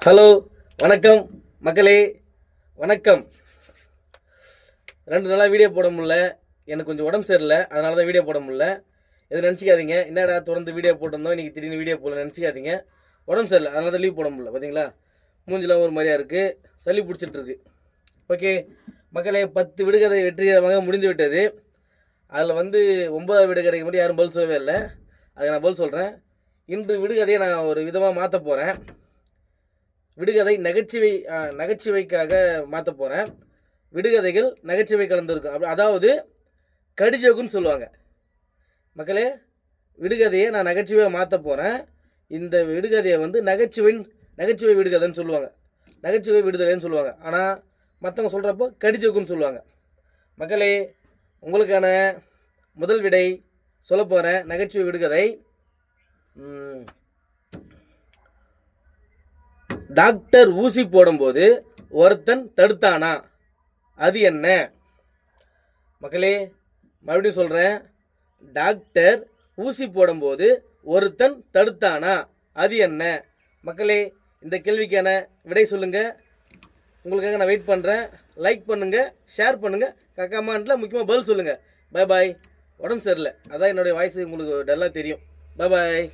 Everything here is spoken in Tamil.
ஹலோ, வணக்கம் மக்களே, வணக்கம். 2 நாளாக வீடியோ போட முடியல. எனக்கு கொஞ்சம் உடம்பு சரியில்லை, அதனால தான் வீடியோ போட முடியல. எதுவும் நினச்சிக்காதீங்க, என்னடா தொடர்ந்து வீடியோ போட்டிருந்தோம் இன்றைக்கி திடீர்னு வீடியோ போடல நினச்சிக்காதீங்க. உடம்பு சரியில்லை, அதனால தான் லீவ் போட முடியல. பார்த்தீங்களா, மூஞ்சிலாம் ஒரு மாதிரியாக இருக்குது, சளி பிடிச்சிட்ருக்கு. ஓகே மக்களே, 10 விடுகதை வெற்றிகரமாக முடிந்து விட்டது. அதில் 9வது விடுகதைக்கு மட்டும் யாரும் பதில் சொல்லவே இல்லை. அதுக்கு நான் பதில் சொல்கிறேன். இன்று விடுகதையை நான் ஒரு விதமாக மாற்ற போகிறேன். விடுகதை நகைச்சுவைக்காக மாற்ற போகிறேன். விடுகதைகள் நகைச்சுவை கலந்துருக்கும். அதாவது கடிஜோக்குன்னு சொல்லுவாங்க. மக்களே, விடுகதையை நான் நகைச்சுவையாக மாற்ற போகிறேன். இந்த விடுகதையை நகைச்சுவை விடுகதைன்னு சொல்லுவாங்க, நகைச்சுவை விடுதலைன்னு சொல்லுவாங்க. ஆனால் மற்றவங்க சொல்கிறப்போ கடிஜோக்குன்னு சொல்லுவாங்க. மக்களே, உங்களுக்கான முதல் விடை சொல்ல போகிறேன். நகைச்சுவை விடுகதை. டாக்டர் ஊசி போடும்போது ஒருத்தன் தடுத்தானா, அது என்ன? மக்களே, மறுபடியும் சொல்கிறேன். டாக்டர் ஊசி போடும்போது ஒருத்தன் தடுத்தானா, அது என்ன? மக்களே, இந்த கேள்விக்கான விடை சொல்லுங்கள். உங்களுக்காக நான் வெயிட் பண்ணுறேன். லைக் பண்ணுங்கள், ஷேர் பண்ணுங்கள், கமெண்ட்டில் முக்கியமாக பதில் சொல்லுங்கள். Bye bye. உடம்பு சரியில்லை, அதான் என்னுடைய வாய்ஸ் உங்களுக்கு டல்லாக தெரியும். Bye bye.